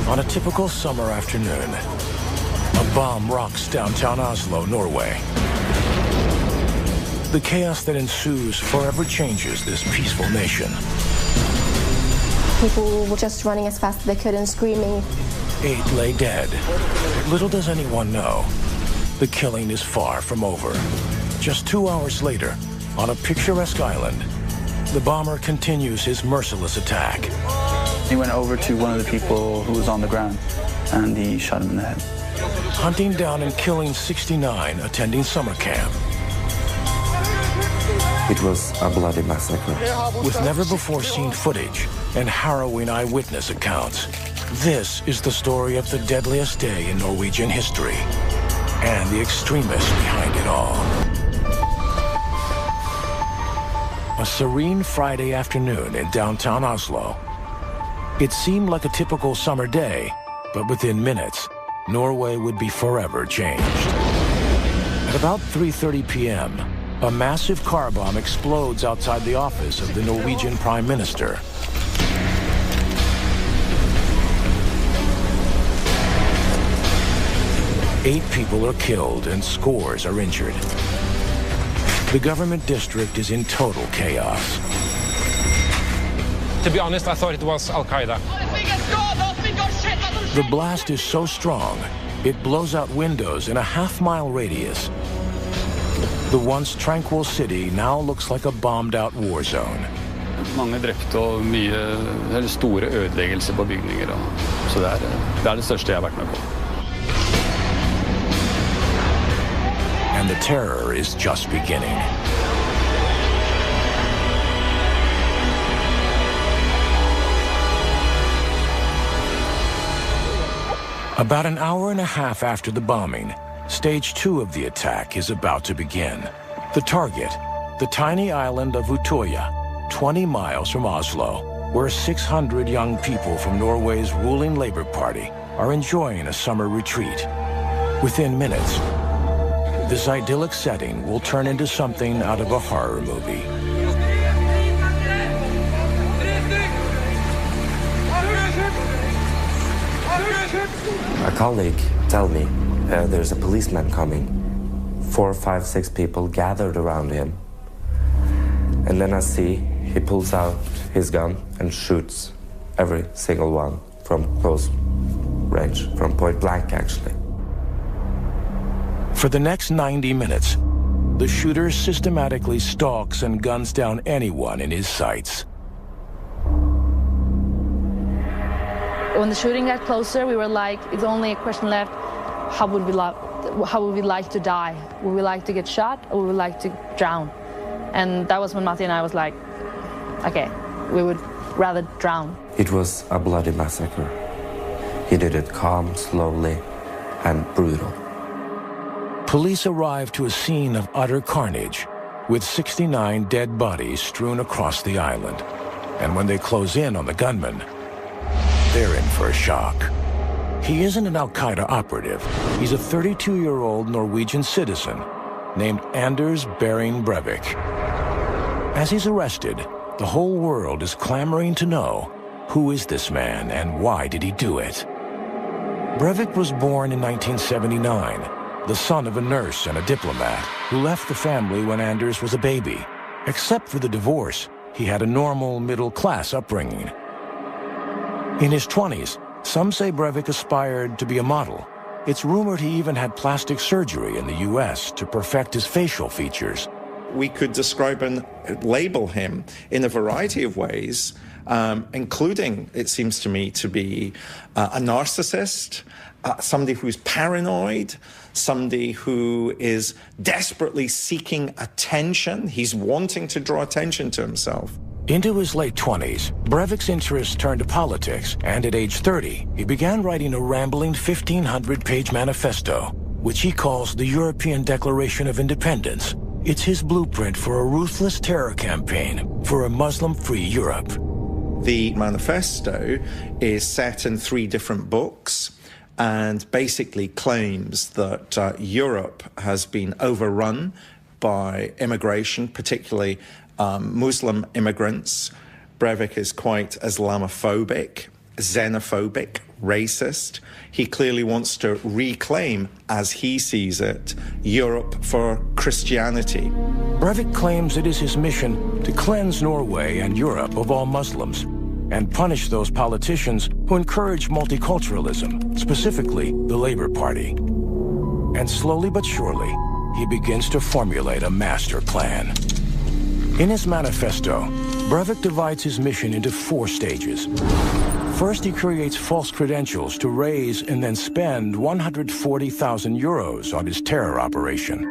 On a typical summer afternoon, a bomb rocks downtown Oslo, Norway. The chaos that ensues forever changes this peaceful nation. People were just running as fast as they could and screaming. 8 lay dead. Little does anyone know, the killing is far from over. Just 2 hours later, on a picturesque island, the bomber continues his merciless attack. He went over to one of the people who was on the ground, and he shot him in the head. Hunting down and killing 69 attending summer camp. It was a bloody massacre. With never-before-seen footage and harrowing eyewitness accounts, this is the story of the deadliest day in Norwegian history and the extremists behind it all. A serene Friday afternoon in downtown Oslo. It seemed like a typical summer day, but within minutes, Norway would be forever changed. At about 3:30 p.m., a massive car bomb explodes outside the office of the Norwegian Prime Minister. Eight people are killed and scores are injured. The government district is in total chaos. To be honest, I thought it was Al-Qaeda. The blast is so strong, it blows out windows in a half-mile radius. The once tranquil city now looks like a bombed-out war zone. Mange drepte og store ødeleggelser på bygninger. Så det det største jeg har vært med på. And the terror is just beginning. About an hour and a half after the bombing, Stage 2 of the attack is about to begin. The target, the tiny island of Utøya, 20 miles from Oslo, where 600 young people from Norway's ruling Labour Party are enjoying a summer retreat. Within minutes, this idyllic setting will turn into something out of a horror movie. A colleague told me there's a policeman coming. 4, 5, 6 people gathered around him. And then I see he pulls out his gun and shoots every single one from close range, from point blank actually. For the next 90 minutes, the shooter systematically stalks and guns down anyone in his sights. When the shooting got closer, we were like, it's only a question left. How would we like to die? Would we like to get shot or would we like to drown? And that was when Matti and I was like, okay, we would rather drown. It was a bloody massacre. He did it calm, slowly, and brutal. Police arrived to a scene of utter carnage, with 69 dead bodies strewn across the island. And when they close in on the gunman, they're in for a shock. He isn't an Al-Qaeda operative. He's a 32-year-old Norwegian citizen named Anders Behring Breivik. As he's arrested, the whole world is clamoring to know, who is this man and why did he do it? Breivik was born in 1979, the son of a nurse and a diplomat who left the family when Anders was a baby. Except for the divorce, he had a normal middle-class upbringing. In his 20s, some say Breivik aspired to be a model. It's rumored he even had plastic surgery in the US to perfect his facial features. We could describe and label him in a variety of ways, including, it seems to me, to be a narcissist, somebody who's paranoid, somebody who is desperately seeking attention. He's wanting to draw attention to himself. Into his late 20s, Breivik's interests turned to politics, and at age 30, he began writing a rambling 1,500-page manifesto, which he calls the European Declaration of Independence. It's his blueprint for a ruthless terror campaign for a Muslim-free Europe. The manifesto is set in 3 different books and basically claims that Europe has been overrun by immigration, particularly Muslim immigrants. Breivik is quite Islamophobic, xenophobic. racist. He clearly wants to reclaim, as he sees it, Europe for Christianity. Breivik claims it is his mission to cleanse Norway and Europe of all Muslims and punish those politicians who encourage multiculturalism, specifically the Labour Party. And slowly but surely, he begins to formulate a master plan. In his manifesto, Breivik divides his mission into 4 stages. First, he creates false credentials to raise and then spend 140,000 euros on his terror operation.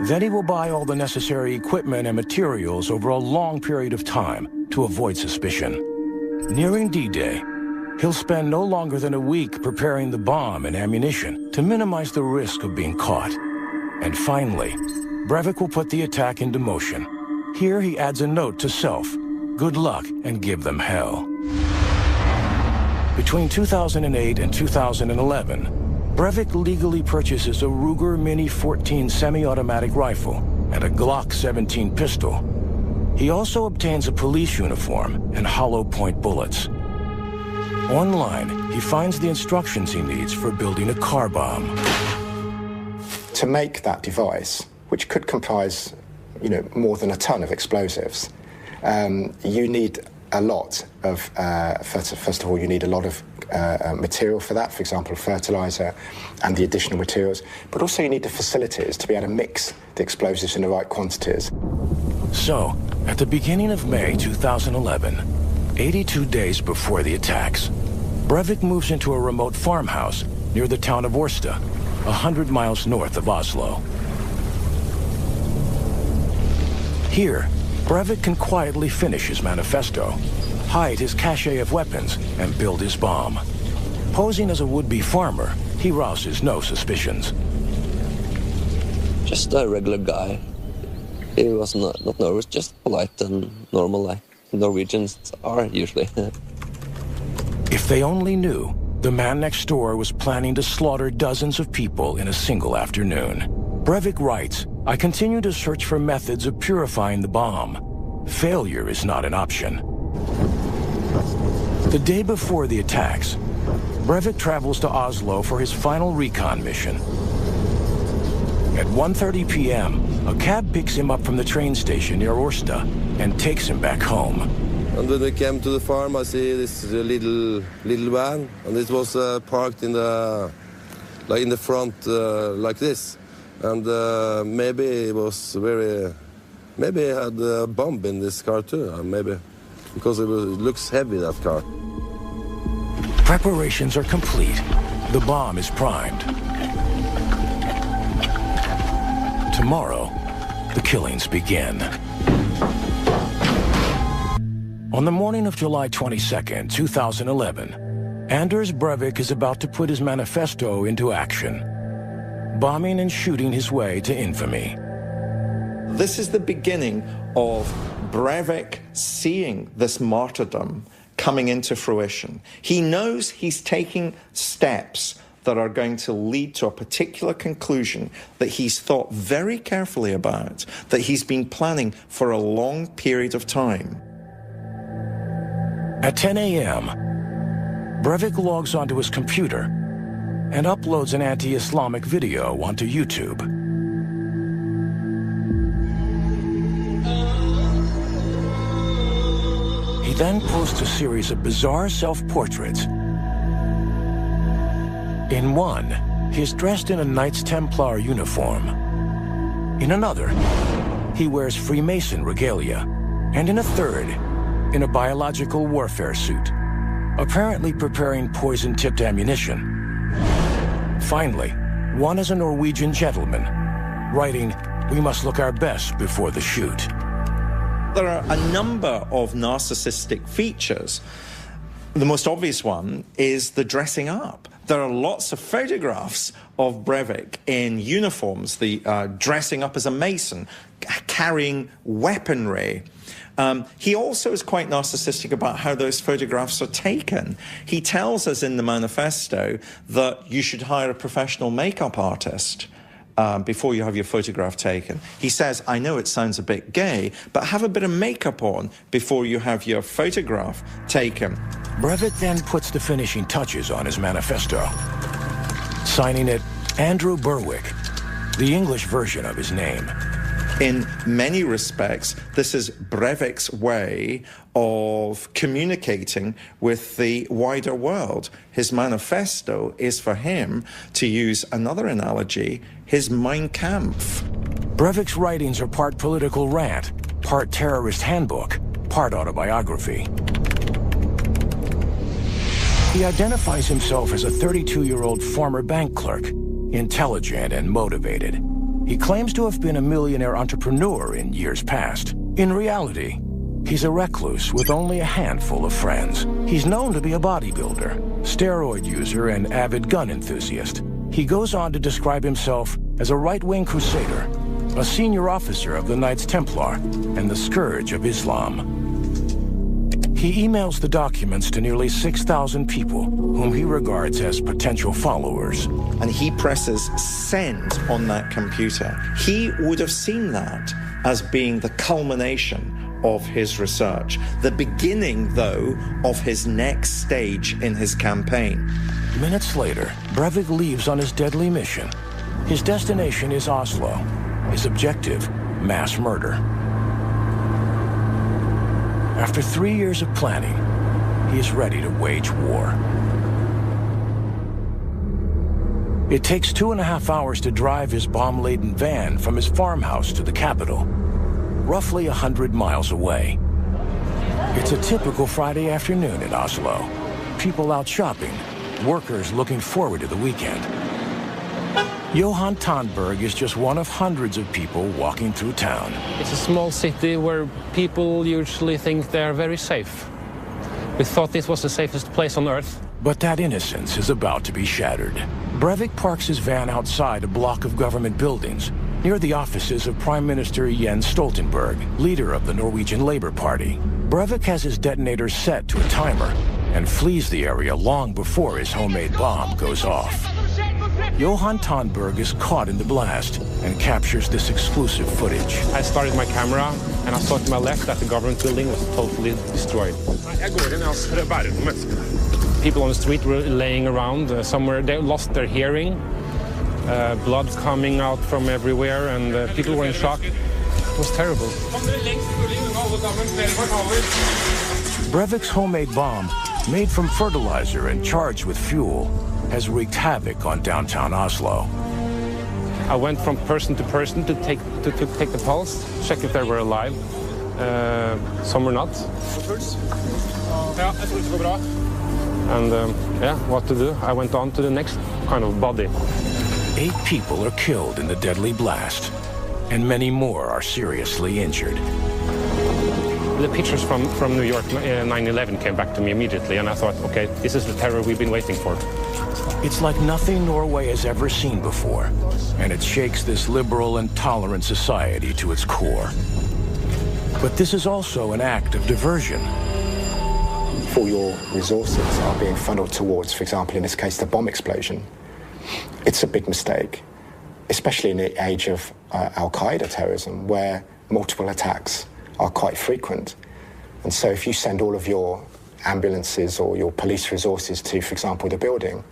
Then he will buy all the necessary equipment and materials over a long period of time to avoid suspicion. Nearing D-Day, he'll spend no longer than a week preparing the bomb and ammunition to minimize the risk of being caught. And finally, Breivik will put the attack into motion. Here he adds a note to self: good luck and give them hell. Between 2008 and 2011, Breivik legally purchases a Ruger Mini 14 semi-automatic rifle and a Glock 17 pistol. He also obtains a police uniform and hollow point bullets. Online, he finds the instructions he needs for building a car bomb. To make that device, which could comprise, more than a ton of explosives, you need a lot of, first of all, you need a lot of material for that, for example, fertilizer and the additional materials, but also you need the facilities to be able to mix the explosives in the right quantities. So, at the beginning of May 2011, 82 days before the attacks, Breivik moves into a remote farmhouse near the town of Årsta, 100 miles north of Oslo. Here, Breivik can quietly finish his manifesto, hide his cache of weapons, and build his bomb. Posing as a would-be farmer, he rouses no suspicions. Just a regular guy. He was not nervous, just polite and normal, like Norwegians are usually. If they only knew, the man next door was planning to slaughter dozens of people in a single afternoon. Breivik writes, "I continue to search for methods of purifying the bomb. Failure is not an option." The day before the attacks, Breivik travels to Oslo for his final recon mission. At 1:30 p.m., a cab picks him up from the train station near Årsta and takes him back home. And when we came to the farm, I see this little van, and it was parked in the front like this. And maybe it was maybe it had a bomb in this car too, maybe, because it looks heavy, that car. Preparations are complete. The bomb is primed. Tomorrow, the killings begin. On the morning of July 22nd, 2011, Anders Breivik is about to put his manifesto into action, bombing and shooting his way to infamy. This is the beginning of Breivik seeing this martyrdom coming into fruition. He knows he's taking steps that are going to lead to a particular conclusion that he's thought very carefully about, that he's been planning for a long period of time. At 10 a.m., Breivik logs onto his computer and uploads an anti-Islamic video onto YouTube. He then posts a series of bizarre self-portraits. In one, he is dressed in a Knights Templar uniform. In another, he wears Freemason regalia. And in a third, in a biological warfare suit, apparently preparing poison-tipped ammunition. Finally, one is a Norwegian gentleman, writing, "We must look our best before the shoot." There are a number of narcissistic features. The most obvious one is the dressing up. There are lots of photographs of Breivik in uniforms, the dressing up as a mason, carrying weaponry. He also is quite narcissistic about how those photographs are taken. He tells us in the manifesto that you should hire a professional makeup artist before you have your photograph taken. He says, I know it sounds a bit gay, but have a bit of makeup on before you have your photograph taken. Breivik then puts the finishing touches on his manifesto, signing it Andrew Berwick, the English version of his name. In many respects, this is Breivik's way of communicating with the wider world. His manifesto is for him, to use another analogy, his Mein Kampf. Breivik's writings are part political rant, part terrorist handbook, part autobiography. He identifies himself as a 32-year-old former bank clerk, intelligent and motivated. He claims to have been a millionaire entrepreneur in years past. In reality, he's a recluse with only a handful of friends. He's known to be a bodybuilder, steroid user, and avid gun enthusiast. He goes on to describe himself as a right-wing crusader, a senior officer of the Knights Templar, and the scourge of Islam. He emails the documents to nearly 6,000 people, whom he regards as potential followers. And he presses send on that computer. He would have seen that as being the culmination of his research, the beginning, though, of his next stage in his campaign. Minutes later, Breivik leaves on his deadly mission. His destination is Oslo. His objective, mass murder. After 3 years of planning, he is ready to wage war. It takes 2.5 hours to drive his bomb-laden van from his farmhouse to the capital, roughly 100 miles away. It's a typical Friday afternoon in Oslo. People out shopping, workers looking forward to the weekend. Johan Tandberg is just one of hundreds of people walking through town. It's a small city where people usually think they're very safe. We thought this was the safest place on earth. But that innocence is about to be shattered. Breivik parks his van outside a block of government buildings, near the offices of Prime Minister Jens Stoltenberg, leader of the Norwegian Labour Party. Breivik has his detonator set to a timer and flees the area long before his homemade bomb goes off. Johan Tandberg is caught in the blast and captures this exclusive footage. I started my camera and I saw to my left that the government building was totally destroyed. People on the street were laying around. Somewhere they lost their hearing. Blood coming out from everywhere, and people were in shock. It was terrible. Breivik's homemade bomb, made from fertilizer and charged with fuel, has wreaked havoc on downtown Oslo. I went from person to person to take the pulse, check if they were alive. Some were not. And yeah, what to do? I went on to the next kind of body. 8 people are killed in the deadly blast, and many more are seriously injured. The pictures from New York 9/11 came back to me immediately, and I thought, okay, this is the terror we've been waiting for. It's like nothing Norway has ever seen before, and it shakes this liberal and tolerant society to its core. But this is also an act of diversion. If all your resources are being funneled towards, for example, in this case, the bomb explosion, it's a big mistake, especially in the age of Al-Qaeda terrorism, where multiple attacks are quite frequent. And so if you send all of your ambulances or your police resources to, for example, the building,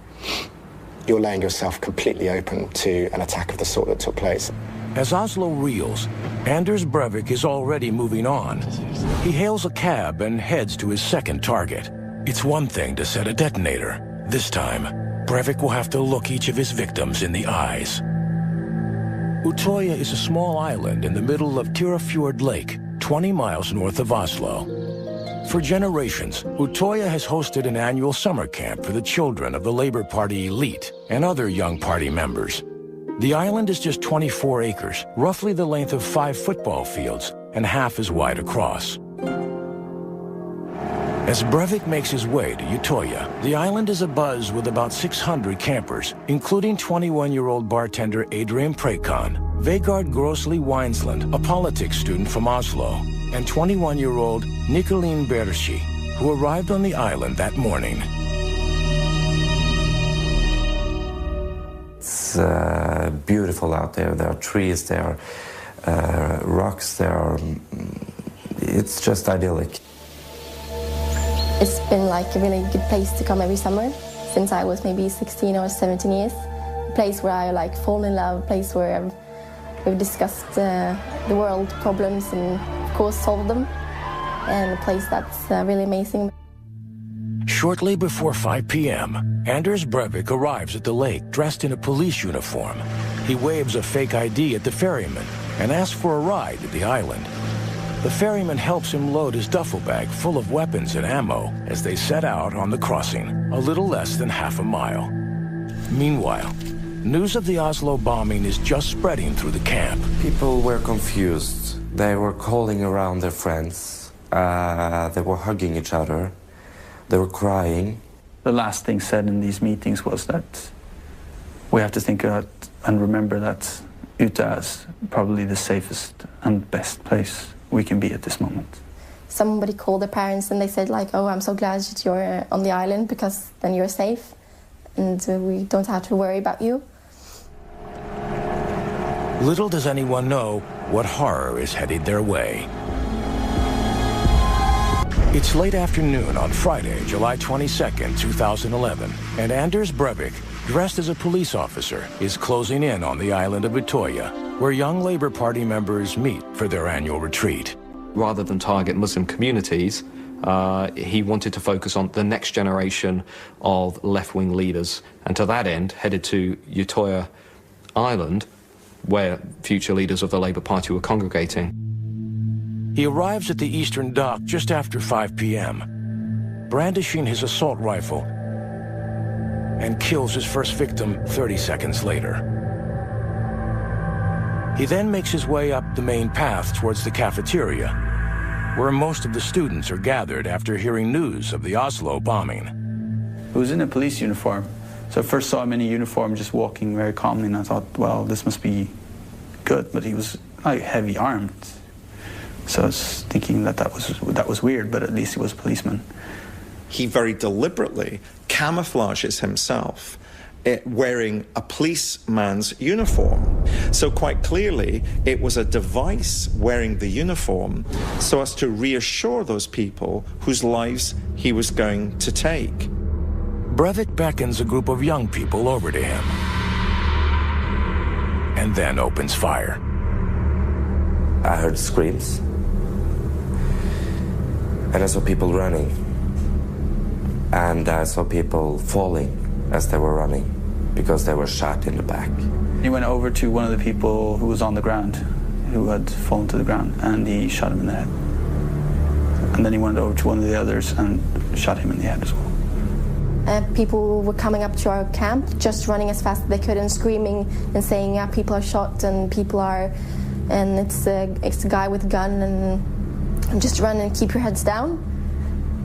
you're laying yourself completely open to an attack of the sort that took place. As Oslo reels, Anders Breivik is already moving on. He hails a cab and heads to his second target. It's one thing to set a detonator. This time, Breivik will have to look each of his victims in the eyes. Utøya is a small island in the middle of Tyrifjord Lake, 20 miles north of Oslo. For generations, Utøya has hosted an annual summer camp for the children of the Labour Party elite and other young party members. The island is just 24 acres, roughly the length of 5 football fields, and half as wide across. As Breivik makes his way to Utøya, the island is abuzz with about 600 campers, including 21-year-old bartender Adrian Prekon, Vegard Grossli Weinsland, a politics student from Oslo, and 21-year-old Nicolene Bershi, who arrived on the island that morning. It's a beautiful out there. There are trees, there are rocks, it's just idyllic. It's been like a really good place to come every summer since I was maybe 16 or 17 years. A place where I like fall in love, a place where we've discussed the world problems and of course solved them, and a place that's really amazing. Shortly before 5 p.m., Anders Breivik arrives at the lake dressed in a police uniform. He waves a fake ID at the ferryman and asks for a ride to the island. The ferryman helps him load his duffel bag full of weapons and ammo as they set out on the crossing, a little less than half a mile. Meanwhile, news of the Oslo bombing is just spreading through the camp. People were confused. They were calling around their friends. They were hugging each other. They were crying. The last thing said in these meetings was that we have to think about and remember that Utah is probably the safest and best place we can be at this moment. Somebody called their parents and they said like, oh, I'm so glad that you're on the island because then you're safe and we don't have to worry about you. Little does anyone know what horror is headed their way. It's late afternoon on Friday, July 22nd, 2011, and Anders Breivik, dressed as a police officer, is closing in on the island of Utøya, where young Labour Party members meet for their annual retreat. Rather than target Muslim communities, he wanted to focus on the next generation of left-wing leaders, and to that end headed to Utøya Island, where future leaders of the Labour Party were congregating. He arrives at the eastern dock just after 5 p.m., brandishing his assault rifle, and kills his first victim 30 seconds later. He then makes his way up the main path towards the cafeteria, where most of the students are gathered after hearing news of the Oslo bombing. He was in a police uniform, so I first saw him in a uniform just walking very calmly, and I thought, well, this must be good, but he was like heavy armed. So I was thinking that was weird, but at least he was a policeman. He very deliberately camouflages himself wearing a policeman's uniform. So quite clearly, it was a device wearing the uniform so as to reassure those people whose lives he was going to take. Breivik beckons a group of young people over to him and then opens fire. I heard screams, and I saw people running, and I saw people falling as they were running because they were shot in the back. He went over to one of the people who was on the ground, who had fallen to the ground, and he shot him in the head. And then he went over to one of the others and shot him in the head as well. People were coming up to our camp, just running as fast as they could and screaming and saying, yeah, people are shot and it's a guy with a gun and just run and keep your heads down.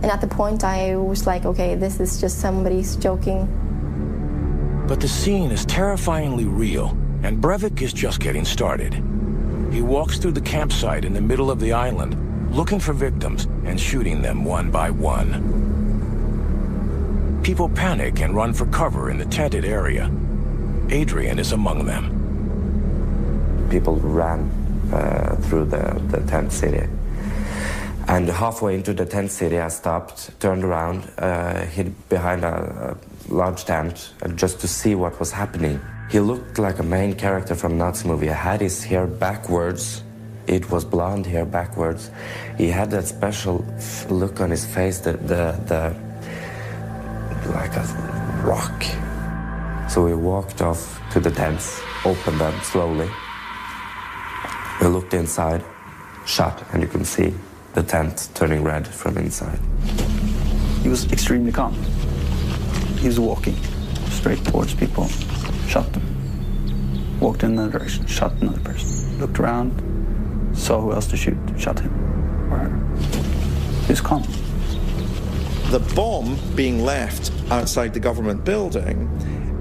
And at the point I was like, okay, this is just somebody's joking. But the scene is terrifyingly real, and Breivik is just getting started. He walks through the campsite in the middle of the island, looking for victims and shooting them one by one. People panic and run for cover in the tented area. Adrian is among them. People ran through the tent city. And halfway into the tent city, I stopped, turned around, hid behind a large tent just to see what was happening. He looked like a main character from a Nazi movie. He had his hair backwards. It was blonde hair backwards. He had that special look on his face, like a rock. So we walked off to the tents, opened them slowly. We looked inside, shot, and you can see the tent turning red from inside. He was extremely calm. He was walking straight towards people, shot them. Walked in another direction, shot another person. Looked around, saw who else to shoot, shot him or her. He was calm. The bomb being left outside the government building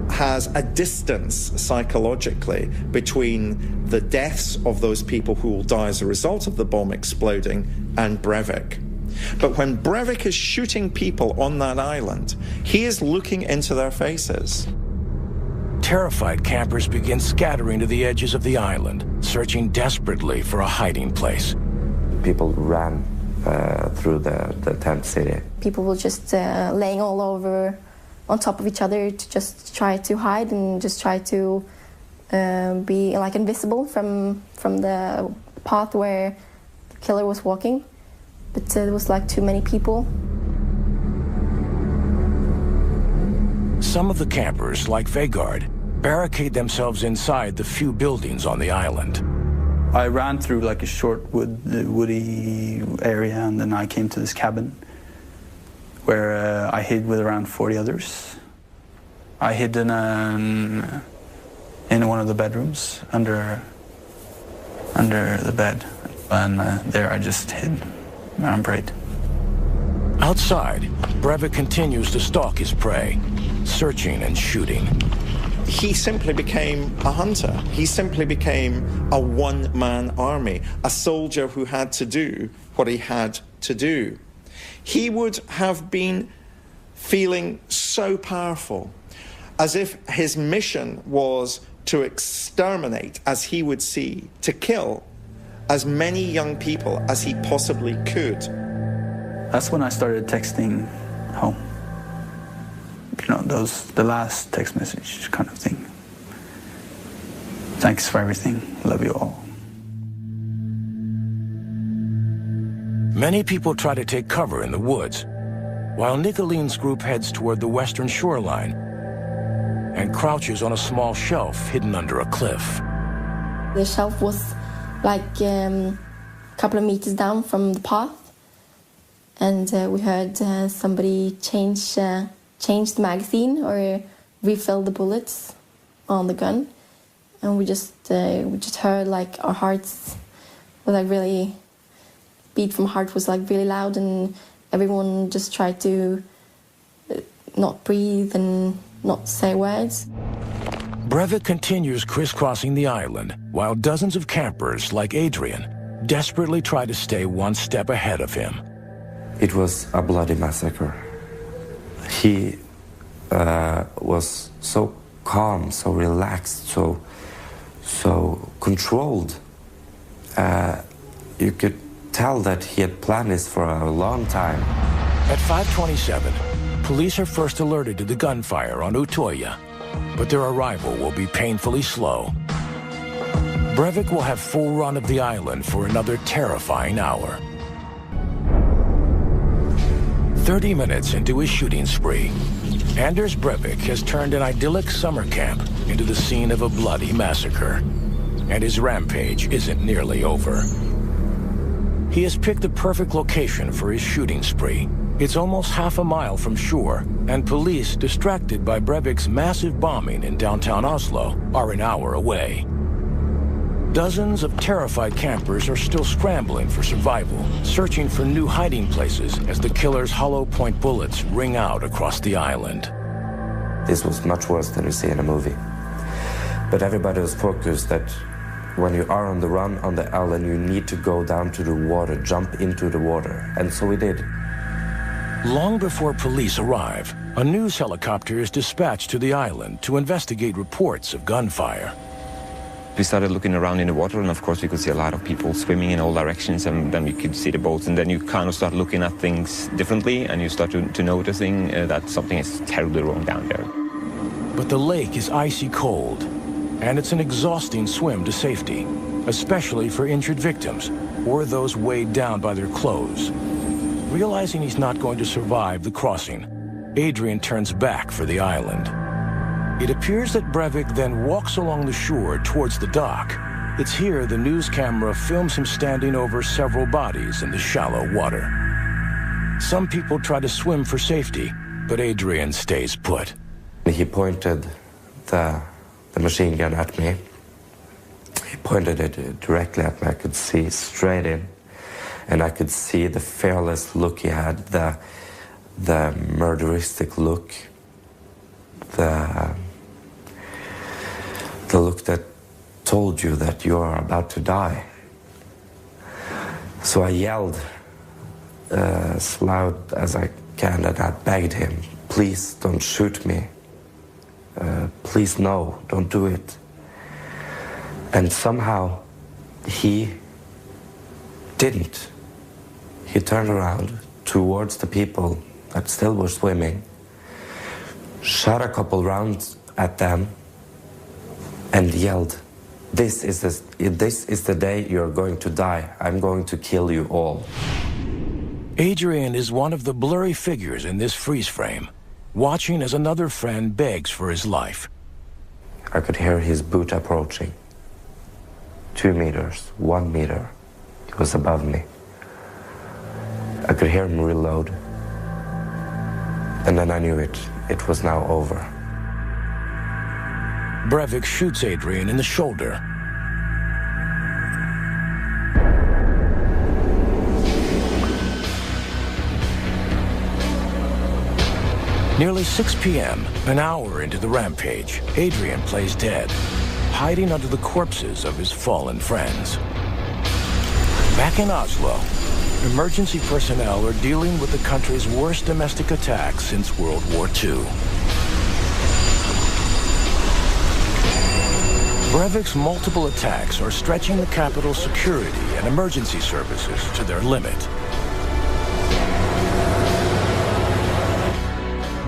has a distance psychologically between the deaths of those people who will die as a result of the bomb exploding and Breivik. But when Breivik is shooting people on that island, he is looking into their faces. terrified campers begin scattering to the edges of the island, searching desperately for a hiding place. People ran through the tent city. People were just laying all over on top of each other to just try to hide and just try to be like invisible from the path where the killer was walking. But there was like too many people. Some of the campers, like Vegard, barricade themselves inside the few buildings on the island. I ran through like a short woody area, and then I came to this cabin where I hid with around 40 others. I hid in one of the bedrooms under the bed, and there I just hid and prayed. Outside, Breivik continues to stalk his prey, searching and shooting. He simply became a hunter. He simply became a one-man army, a soldier who had to do what he had to do. He would have been feeling so powerful, as if his mission was to exterminate, as he would see, to kill as many young people as he possibly could. That's when I started texting home. You know, the last text message kind of thing. Thanks for everything. Love you all. Many people try to take cover in the woods, while Nicoline's group heads toward the western shoreline and crouches on a small shelf hidden under a cliff. The shelf was like a couple of meters down from the path, and we heard somebody change the magazine or refill the bullets on the gun, and we just heard like our hearts were like really beat from heart was like really loud, and everyone just tried to not breathe and not say words. Breivik continues crisscrossing the island while dozens of campers like Adrian desperately try to stay one step ahead of him. It was a bloody massacre. He was so calm, so relaxed, so controlled. You could tell that he had planned this for a long time. At 5:27, police are first alerted to the gunfire on Utoya, but their arrival will be painfully slow. Breivik will have full run of the island for another terrifying hour. 30 minutes into his shooting spree, Anders Breivik has turned an idyllic summer camp into the scene of a bloody massacre. And his rampage isn't nearly over. He has picked the perfect location for his shooting spree. It's almost half a mile from shore, and police, distracted by Breivik's massive bombing in downtown Oslo, are an hour away. Dozens of terrified campers are still scrambling for survival, searching for new hiding places as the killer's hollow point bullets ring out across the island. This was much worse than you see in a movie. But everybody was focused that when you are on the run on the island, you need to go down to the water, jump into the water. And so we did. Long before police arrive, a news helicopter is dispatched to the island to investigate reports of gunfire. We started looking around in the water, and of course we could see a lot of people swimming in all directions, and then we could see the boats, and then you kind of start looking at things differently, and you start to noticing that something is terribly wrong down there. But the lake is icy cold, and it's an exhausting swim to safety, especially for injured victims or those weighed down by their clothes. Realizing he's not going to survive the crossing, Adrian turns back for the island. It appears that Breivik then walks along the shore towards the dock. It's here the news camera films him standing over several bodies in the shallow water. Some people try to swim for safety, but Adrian stays put. He pointed the machine gun at me. He pointed it directly at me. I could see straight in, and I could see the fearless look he had, the murderistic look, the look that told you that you are about to die. So I yelled as loud as I can, and I begged him, please don't shoot me. please no, don't do it. And somehow he didn't. He turned around towards the people that still were swimming, shot a couple rounds at them, and yelled, this is the day you're going to die. I'm going to kill you all. Adrian is one of the blurry figures in this freeze frame, watching as another friend begs for his life. I could hear his boot approaching. 2 meters, 1 meter. He was above me. I could hear him reload. And then I knew it was now over. Breivik shoots Adrian in the shoulder. Nearly 6 p.m., an hour into the rampage, Adrian plays dead, hiding under the corpses of his fallen friends. Back in Oslo, emergency personnel are dealing with the country's worst domestic attack since World War II. Breivik's multiple attacks are stretching the capital's security and emergency services to their limit.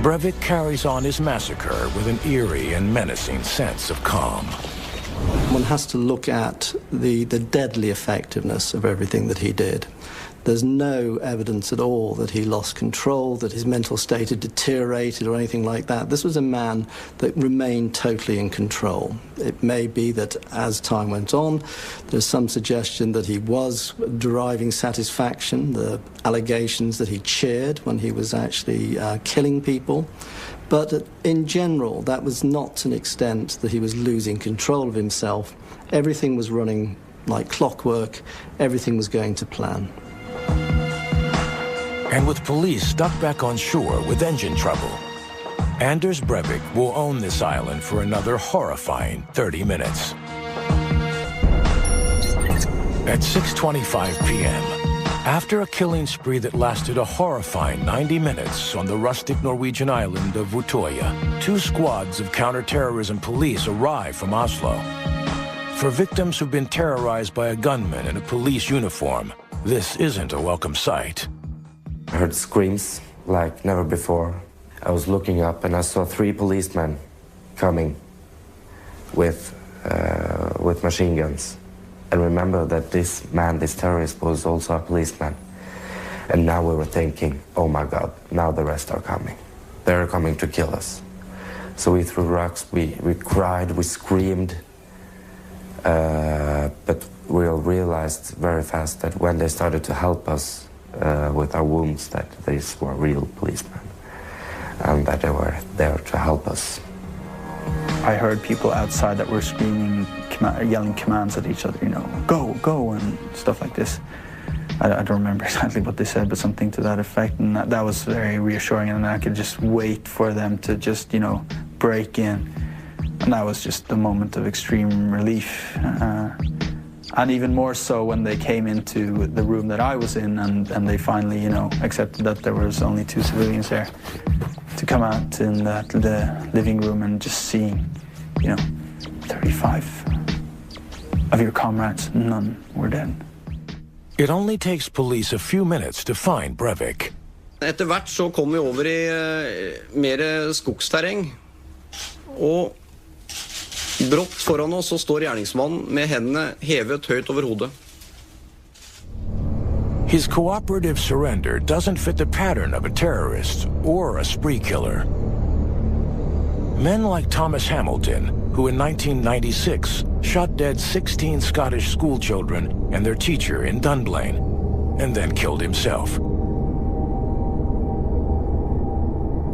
Breivik carries on his massacre with an eerie and menacing sense of calm. One has to look at the deadly effectiveness of everything that he did. There's no evidence at all that he lost control, that his mental state had deteriorated or anything like that. This was a man that remained totally in control. It may be that as time went on, there's some suggestion that he was deriving satisfaction, the allegations that he cheered when he was actually killing people. But in general, that was not to an extent that he was losing control of himself. Everything was running like clockwork. Everything was going to plan. And with police stuck back on shore with engine trouble, Anders Breivik will own this island for another horrifying 30 minutes. At 6:25 p.m., after a killing spree that lasted a horrifying 90 minutes on the rustic Norwegian island of Utøya, 2 squads of counterterrorism police arrive from Oslo. For victims who've been terrorized by a gunman in a police uniform, this isn't a welcome sight. I heard screams like never before. I was looking up and I saw 3 policemen coming with machine guns. And remember that this terrorist, was also a policeman. And now we were thinking, oh my God, now the rest are coming. They're coming to kill us. So we threw rocks, we cried, we screamed. But we all realized very fast that when they started to help us with our wounds, that these were real policemen and that they were there to help us. I heard people outside that were screaming, yelling commands at each other, you know, go, go, and stuff like this. I don't remember exactly what they said, but something to that effect, and that was very reassuring, and I could just wait for them to just, you know, break in. And that was just a moment of extreme relief. And even more so when they came into the room that I was in, and they finally, you know, accepted that there was only 2 civilians there. To come out in the living room and just seeing, you know, 35 of your comrades, none were dead. It only takes police a few minutes to find Breivik. Etter hvert så kom vi over i mer skogsterreng, og brått foran oss så står gjerningsmannen med hendene hevet høyt over hodet. His cooperative surrender doesn't fit the pattern of a terrorist or a spree killer. Men like Thomas Hamilton, who in 1996 shot dead 16 Scottish schoolchildren and their teacher in Dunblane, and then killed himself.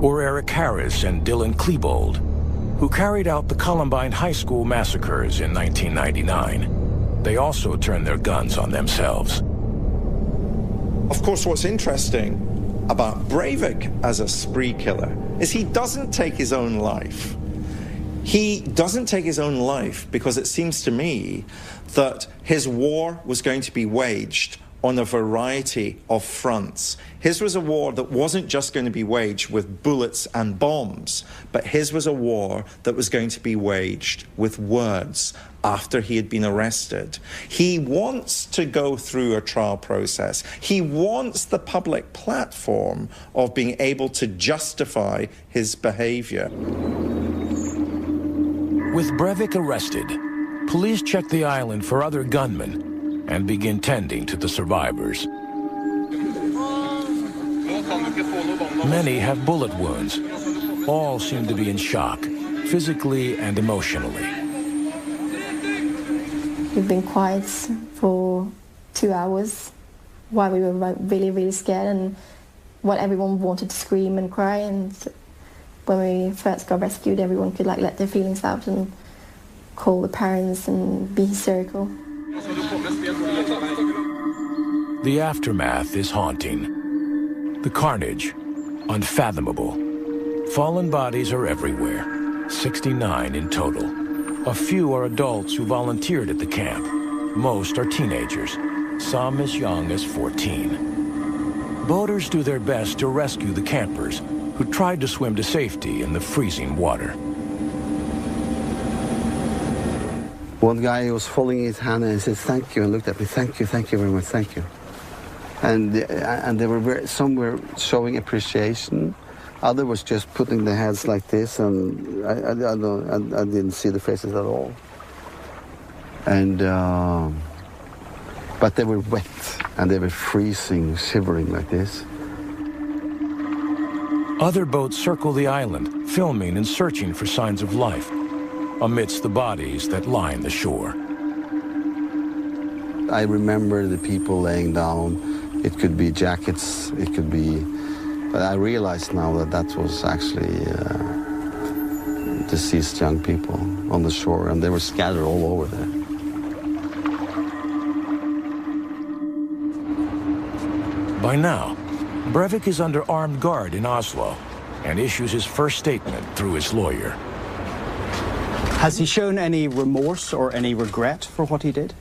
Or Eric Harris and Dylan Klebold, who carried out the Columbine High School massacres in 1999. They also turned their guns on themselves. Of course, what's interesting about Breivik as a spree killer is he doesn't take his own life. He doesn't take his own life because it seems to me that his war was going to be waged on a variety of fronts. His was a war that wasn't just going to be waged with bullets and bombs, but his was a war that was going to be waged with words after he had been arrested. He wants to go through a trial process. He wants the public platform of being able to justify his behavior. With Breivik arrested, police check the island for other gunmen and begin tending to the survivors. Many have bullet wounds. All seem to be in shock, physically and emotionally. We've been quiet for 2 hours while we were really, really scared, and while everyone wanted to scream and cry. And when we first got rescued, everyone could let their feelings out and call the parents and be hysterical. The aftermath is haunting. The carnage, unfathomable. Fallen bodies are everywhere, 69 in total. A few are adults who volunteered at the camp. Most are teenagers, some as young as 14. Boaters do their best to rescue the campers who tried to swim to safety in the freezing water. One guy was folding his hand and he said, "Thank you," and looked at me, "Thank you very much, thank you." And they were some were showing appreciation. Other was just putting their heads like this, and I didn't see the faces at all. And but they were wet and they were freezing, shivering like this. Other boats circle the island, filming and searching for signs of life amidst the bodies that line the shore. I remember the people laying down. It could be jackets, it could be... But I realized now that that was actually deceased young people on the shore, and they were scattered all over there. By now, Breivik is under armed guard in Oslo and issues his first statement through his lawyer. Has he shown any remorse or any regret for what he did?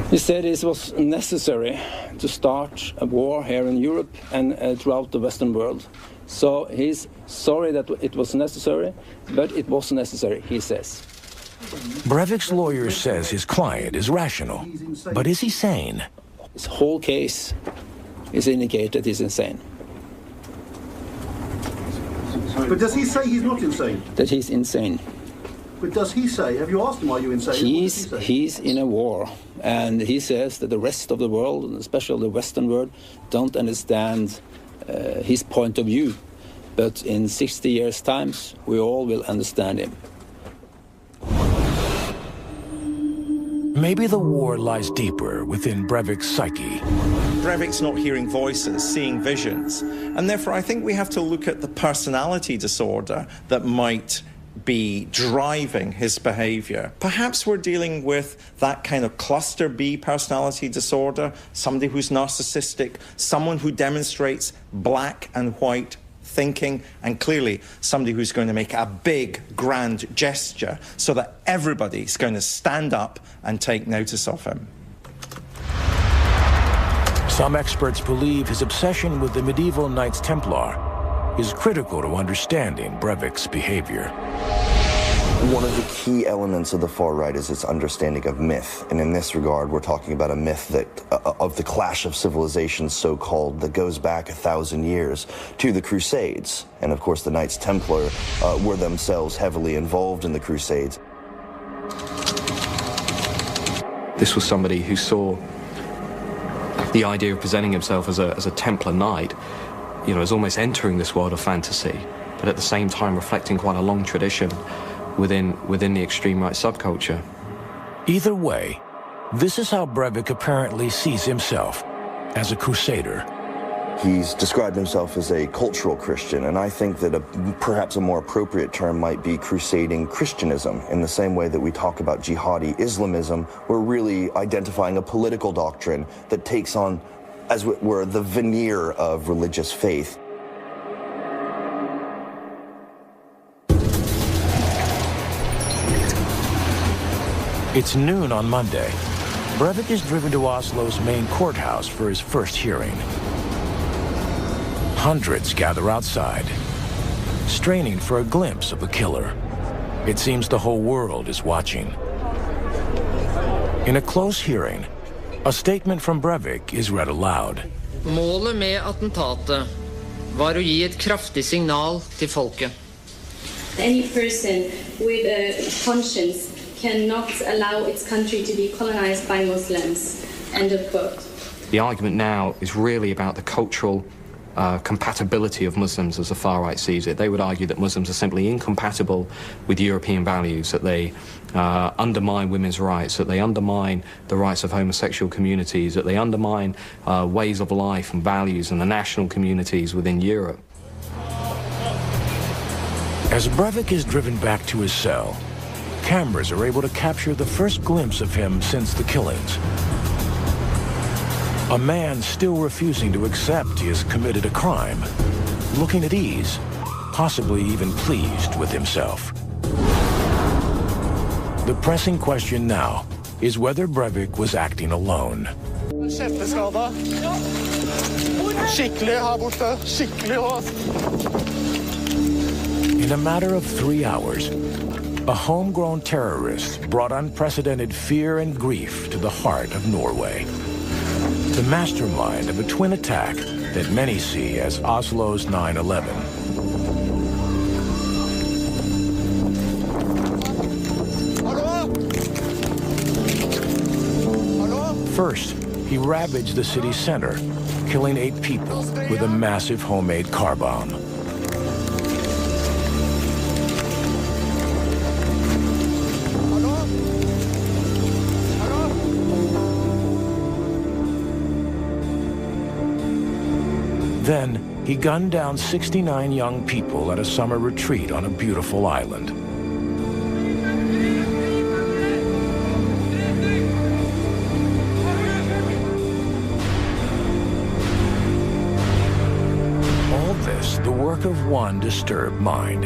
He said it was necessary to start a war here in Europe and throughout the Western world. So he's sorry that it was necessary, but it was necessary, he says. Breivik's lawyer says his client is rational, but is he sane? His whole case is indicated he's insane. But does he say he's not insane? That he's insane. But does he say, have you asked him, are you insane? He's in a war, and he says that the rest of the world, and especially the Western world, don't understand his point of view. But in 60 years' time, we all will understand him. Maybe the war lies deeper within Breivik's psyche. Breivik's not hearing voices, seeing visions. And therefore, I think we have to look at the personality disorder that might be driving his behavior. Perhaps we're dealing with that kind of cluster B personality disorder, somebody who's narcissistic, someone who demonstrates black and white thinking, and clearly somebody who's going to make a big, grand gesture so that everybody's going to stand up and take notice of him. Some experts believe his obsession with the medieval Knights Templar is critical to understanding Breivik's behavior. One of the key elements of the far right is its understanding of myth. And in this regard, we're talking about a myth that of the clash of civilizations, so-called, that goes back 1,000 years to the Crusades. And of course, the Knights Templar were themselves heavily involved in the Crusades. This was somebody who saw the idea of presenting himself as a Templar knight, as almost entering this world of fantasy, but at the same time reflecting quite a long tradition within the extreme right subculture. Either way, this is how Breivik apparently sees himself, as a crusader. He's described himself as a cultural Christian, and I think that perhaps a more appropriate term might be crusading Christianism. In the same way that we talk about jihadi Islamism, we're really identifying a political doctrine that takes on, as it were, the veneer of religious faith. It's noon on Monday. Breivik is driven to Oslo's main courthouse for his first hearing. Hundreds gather outside, straining for a glimpse of the killer. It seems the whole world is watching. In a close hearing, a statement from Breivik is read aloud. Målet med attentatet var å gi et kraftig signal til folket. Any person with a conscience cannot allow its country to be colonized by Muslims. End of quote. The argument now is really about the cultural compatibility of Muslims as the far right sees it. They would argue that Muslims are simply incompatible with European values, that they undermine women's rights, that they undermine the rights of homosexual communities, that they undermine ways of life and values and the national communities within Europe. As Breivik is driven back to his cell, cameras are able to capture the first glimpse of him since the killings. A man still refusing to accept he has committed a crime, looking at ease, possibly even pleased with himself. The pressing question now is whether Breivik was acting alone. In a matter of 3 hours, a homegrown terrorist brought unprecedented fear and grief to the heart of Norway. The mastermind of a twin attack that many see as Oslo's 9/11. First, he ravaged the city center, killing 8 people with a massive homemade car bomb. Then, he gunned down 69 young people at a summer retreat on a beautiful island. All this, the work of one disturbed mind.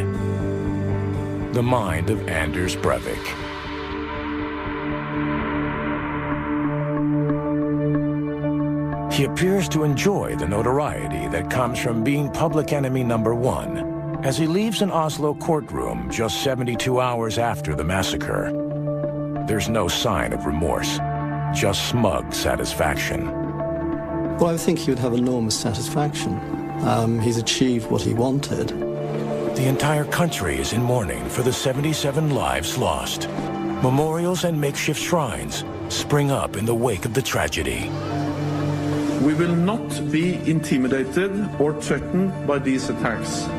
The mind of Anders Breivik. He appears to enjoy the notoriety that comes from being public enemy #1 as he leaves an Oslo courtroom just 72 hours after the massacre. There's no sign of remorse, just smug satisfaction. Well, I think he would have enormous satisfaction. He's achieved what he wanted. The entire country is in mourning for the 77 lives lost. Memorials and makeshift shrines spring up in the wake of the tragedy. We will not be intimidated or threatened by these attacks.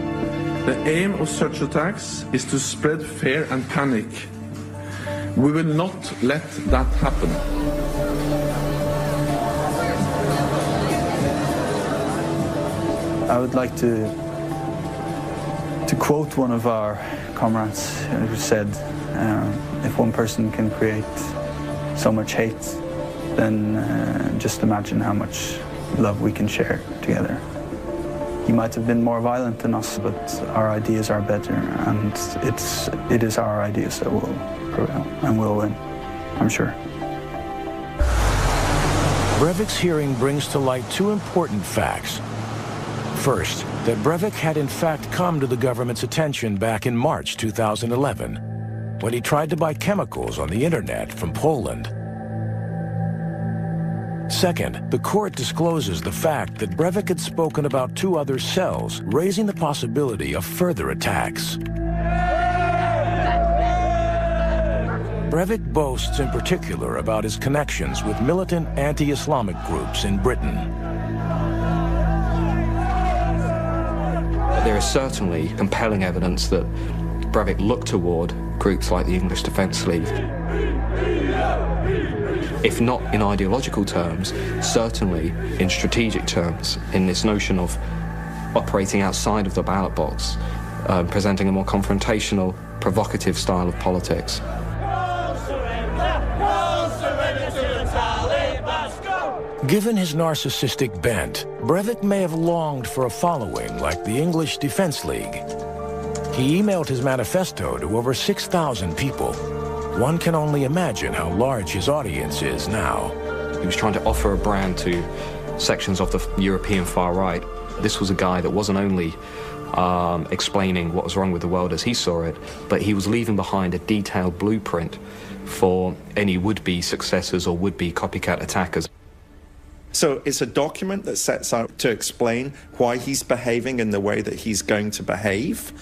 The aim of such attacks is to spread fear and panic. We will not let that happen. I would like to quote one of our comrades who said, if one person can create so much hate, then just imagine how much love we can share together. He might have been more violent than us, but our ideas are better, and it is our ideas that will prevail and will win, I'm sure. Breivik's hearing brings to light 2 important facts. First, that Breivik had in fact come to the government's attention back in March 2011, when he tried to buy chemicals on the internet from Poland. Second, the court discloses the fact that Breivik had spoken about 2 other cells, raising the possibility of further attacks. Breivik boasts in particular about his connections with militant anti-Islamic groups in Britain. There is certainly compelling evidence that Breivik looked toward groups like the English Defence League. If not in ideological terms, certainly in strategic terms, in this notion of operating outside of the ballot box, presenting a more confrontational, provocative style of politics. Given his narcissistic bent, Breivik may have longed for a following like the English Defence League. He emailed his manifesto to over 6,000 people, One can only imagine how large his audience is now. He was trying to offer a brand to sections of the European far right. This was a guy that wasn't only explaining what was wrong with the world as he saw it, but he was leaving behind a detailed blueprint for any would-be successors or would-be copycat attackers. So it's a document that sets out to explain why he's behaving in the way that he's going to behave,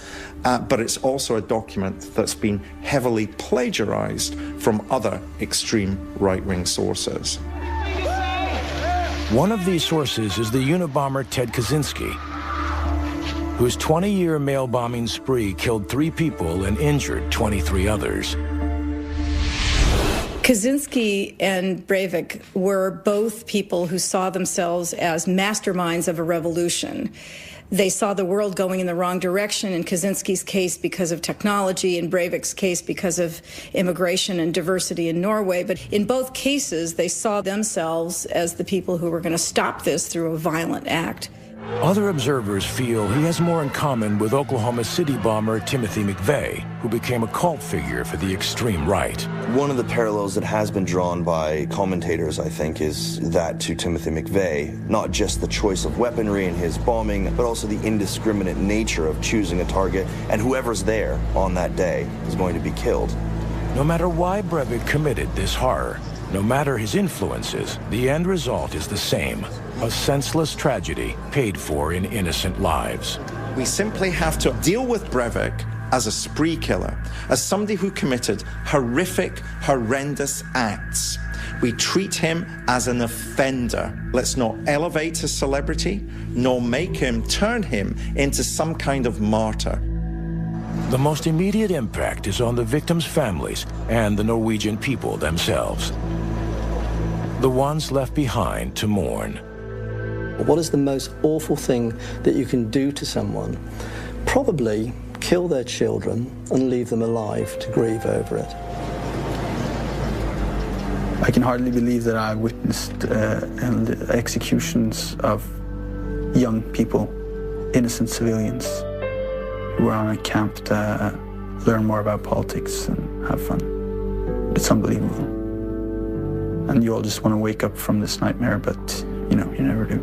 but it's also a document that's been heavily plagiarized from other extreme right-wing sources. One of these sources is the Unabomber Ted Kaczynski, whose 20-year mail bombing spree killed 3 people and injured 23 others. Kaczynski and Breivik were both people who saw themselves as masterminds of a revolution. They saw the world going in the wrong direction, in Kaczynski's case because of technology, in Breivik's case because of immigration and diversity in Norway. But in both cases, they saw themselves as the people who were going to stop this through a violent act. Other observers feel he has more in common with Oklahoma City bomber Timothy McVeigh, who became a cult figure for the extreme right. One of the parallels that has been drawn by commentators, I think, is that to Timothy McVeigh, not just the choice of weaponry in his bombing, but also the indiscriminate nature of choosing a target, and whoever's there on that day is going to be killed. No matter why Breivik committed this horror, no matter his influences, the end result is the same: a senseless tragedy paid for in innocent lives. We simply have to deal with Breivik as a spree killer, as somebody who committed horrific, horrendous acts. We treat him as an offender. Let's not elevate his celebrity, nor turn him into some kind of martyr. The most immediate impact is on the victims' families and the Norwegian people themselves, the ones left behind to mourn. What is the most awful thing that you can do to someone? Probably kill their children and leave them alive to grieve over it. I can hardly believe that I witnessed executions of young people, innocent civilians, who were on a camp to learn more about politics and have fun. It's unbelievable. And you all just want to wake up from this nightmare, but, you know, you never do.